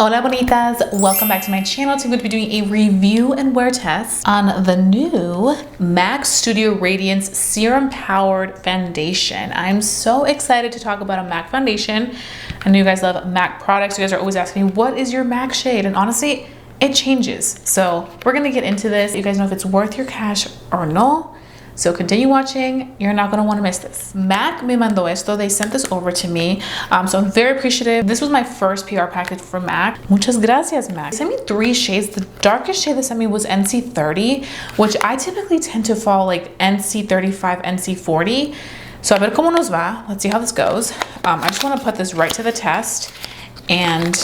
Hola bonitas, welcome back to my channel. Today I'm going to be doing a review and wear test on the new MAC Studio Radiance Serum Powered Foundation. I'm so excited to talk about a MAC foundation. I know you guys love MAC products. You guys are always asking me, what is your MAC shade? And honestly, it changes. So we're going to get into this. You guys know if it's worth your cash or no. So continue watching, you're not gonna wanna miss this. MAC me mandó esto, they sent this over to me. So I'm very appreciative. This was my first PR package from MAC. Muchas gracias, MAC. They sent me 3 shades. The darkest shade they sent me was NC30, which I typically tend to fall like NC35, NC40. So a ver cómo nos va. Let's see how this goes. I just wanna put this right to the test. And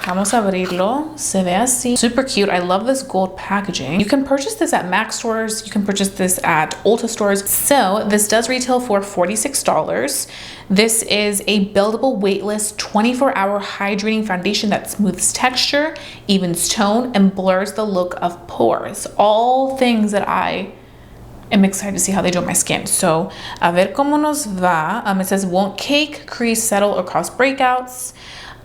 vamos a abrirlo. Se ve así. Super cute. I love this gold packaging. You can purchase this at MAC stores. You can purchase this at Ulta stores. So this does retail for $46. This is a buildable weightless 24-hour hydrating foundation that smooths texture, evens tone, and blurs the look of pores. All things that I am excited to see how they do on my skin. So a ver cómo nos va. It says won't cake, crease, settle, or cause breakouts.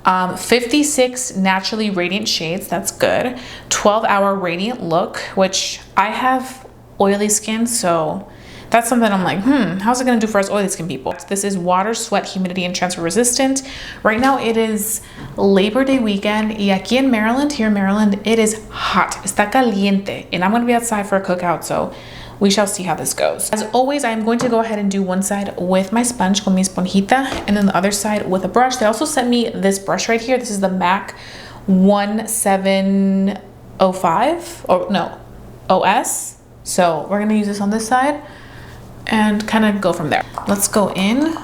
56 naturally radiant shades, that's good. 12-hour radiant look, which I have oily skin, so that's something I'm like, how's it gonna do for us oily skin people? This is water, sweat, humidity, and transfer resistant. Right now it is Labor Day weekend, y aquí in Maryland, here in Maryland, it is hot, está caliente, and I'm gonna be outside for a cookout, so we shall see how this goes. As always, I'm going to go ahead and do one side with my sponge, con mi esponjita, and then the other side with a brush. They also sent me this brush right here. This is the MAC 1705, or no, OS. So we're gonna use this on this side and kind of go from there. Let's go in.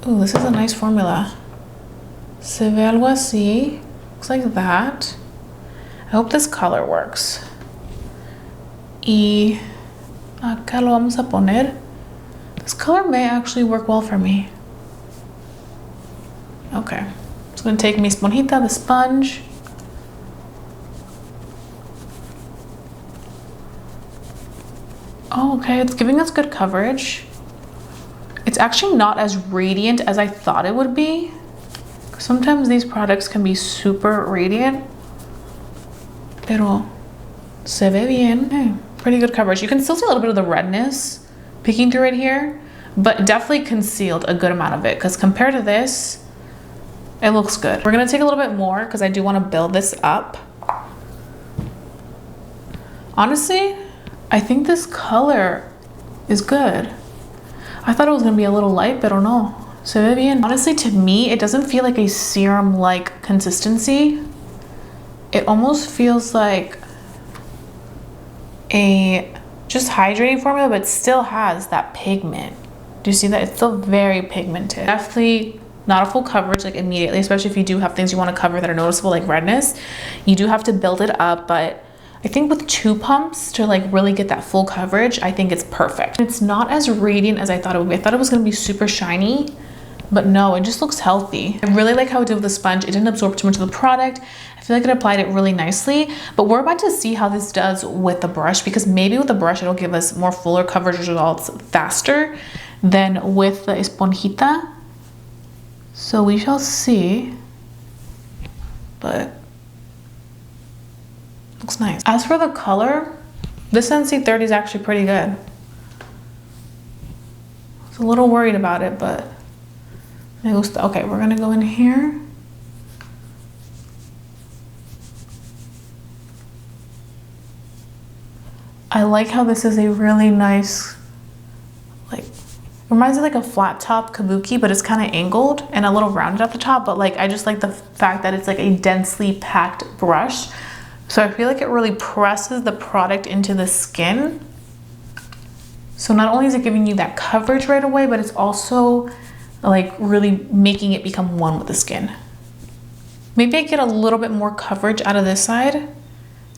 Ooh, this is a nice formula. Se ve algo así, looks like that. I hope this color works. Y acá lo vamos a poner. This color may actually work well for me. Okay, so I'm gonna take mi esponjita, the sponge. Oh, okay, it's giving us good coverage. It's actually not as radiant as I thought it would be. Sometimes these products can be super radiant. Pero se ve bien. Okay, pretty good coverage. You can still see a little bit of the redness peeking through right here, but definitely concealed a good amount of it because compared to this, it looks good. We're gonna take a little bit more because I do want to build this up. Honestly, I think this color is good. I thought it was gonna be a little light, pero no. Se ve bien. Honestly, to me, it doesn't feel like a serum-like consistency. It almost feels like a just hydrating formula, but still has that pigment. Do you see that? It's still very pigmented. Definitely not a full coverage like immediately, especially if you do have things you want to cover that are noticeable like redness. You do have to build it up, but I think with 2 pumps to like really get that full coverage, I think it's perfect. It's not as radiant as I thought it would be. I thought it was gonna be super shiny, but no, it just looks healthy. I really like how it did with the sponge. It didn't absorb too much of the product. I feel like it applied it really nicely, but we're about to see how this does with the brush because maybe with the brush, it'll give us more fuller coverage results faster than with the esponjita. So we shall see, but looks nice. As for the color, this NC30 is actually pretty good. I was a little worried about it, but okay, we're gonna go in here. I like how this is a really nice, like, reminds me like a flat top kabuki, but it's kind of angled and a little rounded at the top, but like, I just like the fact that it's like a densely packed brush. So I feel like it really presses the product into the skin. So not only is it giving you that coverage right away, but it's also like really making it become one with the skin. Maybe I get a little bit more coverage out of this side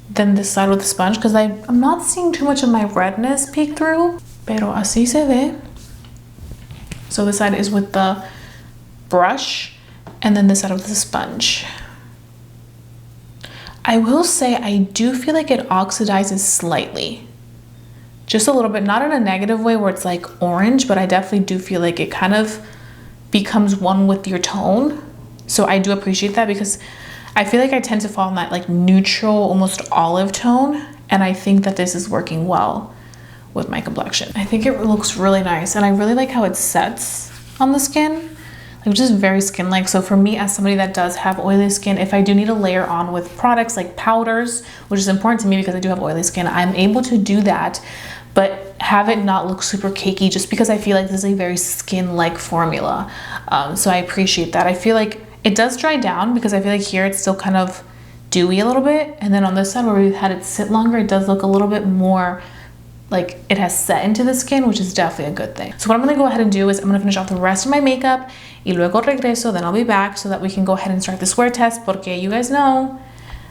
than this side with the sponge because I'm not seeing too much of my redness peek through. Pero así se ve. So this side is with the brush and then this side with the sponge. I will say I do feel like it oxidizes slightly. Just a little bit, not in a negative way where it's like orange, but I definitely do feel like it kind of becomes one with your tone. So I do appreciate that because I feel like I tend to fall in that like neutral, almost olive tone. And I think that this is working well with my complexion. I think it looks really nice. And I really like how it sets on the skin. Like just very skin-like. So for me, as somebody that does have oily skin, if I do need to layer on with products like powders, which is important to me because I do have oily skin, I'm able to do that, but have it not look super cakey just because I feel like this is a very skin-like formula. So I appreciate that. I feel like it does dry down because I feel like here it's still kind of dewy a little bit. And then on this side where we've had it sit longer, it does look a little bit more like it has set into the skin, which is definitely a good thing. So what I'm gonna go ahead and do is I'm gonna finish off the rest of my makeup y luego regreso, then I'll be back so that we can go ahead and start this wear test porque you guys know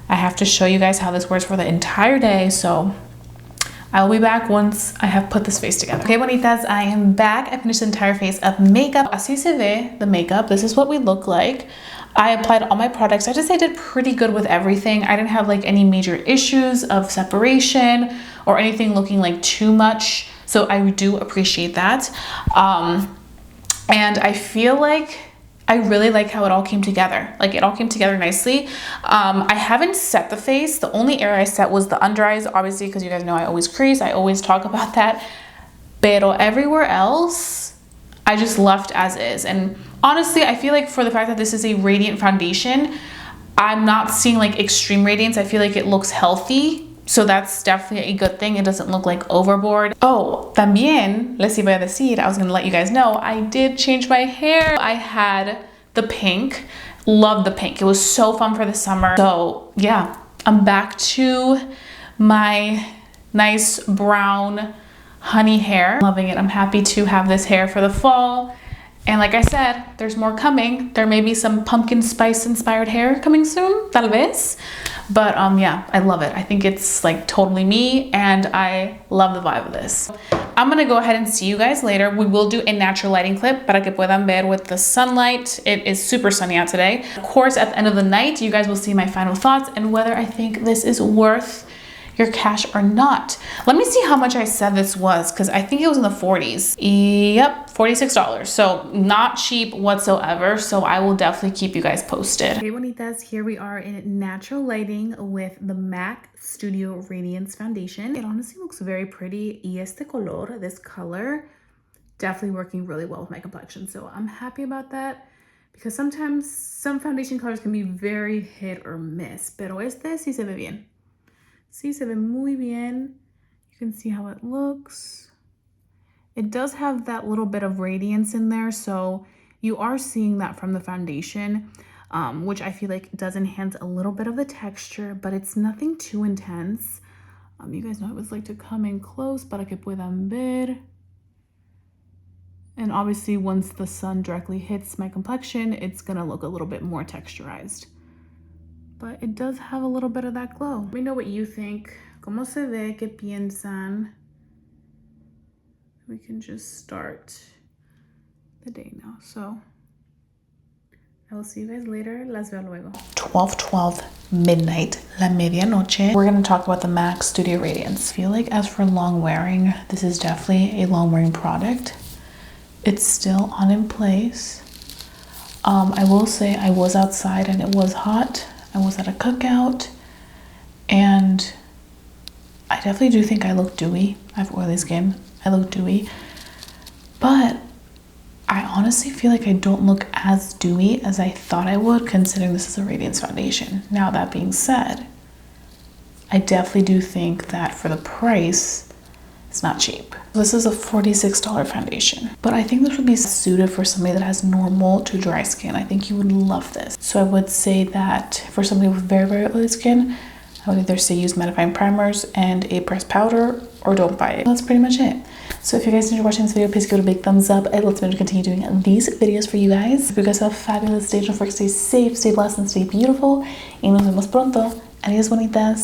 I have to show you guys how this wears for the entire day. So I'll be back once I have put this face together. Okay, bonitas, I am back. I finished the entire face of makeup. Así se ve the makeup. This is what we look like. I applied all my products. I just say I did pretty good with everything. I didn't have like any major issues of separation or anything looking like too much. So I do appreciate that. And I feel like I really like how it all came together. Like it all came together nicely. I haven't set the face. The only area I set was the under eyes, obviously, because you guys know I always crease. I always talk about that. Pero everywhere else, I just left as is. And honestly, I feel like for the fact that this is a radiant foundation, I'm not seeing like extreme radiance. I feel like it looks healthy. So that's definitely a good thing. It doesn't look like overboard. Oh, también les iba a decir, I was gonna let you guys know, I did change my hair. I had the pink, loved the pink. It was so fun for the summer. So yeah, I'm back to my nice brown honey hair. Loving it. I'm happy to have this hair for the fall. And like I said, there's more coming. There may be some pumpkin spice inspired hair coming soon, tal vez. But yeah, I love it. I think it's like totally me and I love the vibe of this. I'm gonna go ahead and see you guys later. We will do a natural lighting clip para que puedan ver with the sunlight. It is super sunny out today. Of course, at the end of the night, you guys will see my final thoughts and whether I think this is worth your cash or not. Let me see how much I said this was because I think it was in the 40s. Yep, $46. So not cheap whatsoever. So I will definitely keep you guys posted. Okay, bonitas, here we are in natural lighting with the MAC Studio Radiance Foundation. It honestly looks very pretty. Y este color, this color, definitely working really well with my complexion. So I'm happy about that because sometimes some foundation colors can be very hit or miss. Pero este sí se ve bien. Sí, se ve muy bien. You can see how it looks. It does have that little bit of radiance in there, so you are seeing that from the foundation, which I feel like does enhance a little bit of the texture, but it's nothing too intense. You guys know I always like to come in close para que puedan ver. And obviously, once the sun directly hits my complexion, it's gonna look a little bit more texturized. But it does have a little bit of that glow. Let me know what you think. ¿Cómo se ve? ¿Qué piensan? We can just start the day now. So I will see you guys later. Las veo luego. 12:12 midnight, la medianoche. We're gonna talk about the MAC Studio Radiance. I feel like as for long wearing, this is definitely a long wearing product. It's still on in place. I will say I was outside and it was hot. I was at a cookout and I definitely do think I look dewy. I have oily skin. I look dewy. But I honestly feel like I don't look as dewy as I thought I would considering this is a Radiance foundation. Now that being said, I definitely do think that for the price, it's not cheap. This is a $46 foundation, but I think this would be suited for somebody that has normal to dry skin. I think you would love this. So I would say that for somebody with very, very oily skin, I would either say use mattifying primers and a pressed powder or don't buy it. That's pretty much it. So if you guys enjoyed watching this video, please give it a big thumbs up. And let's continue doing these videos for you guys. If you guys have a fabulous day, don't forget to stay safe, stay blessed, and stay beautiful. Y nos vemos pronto. Adiós, bonitas.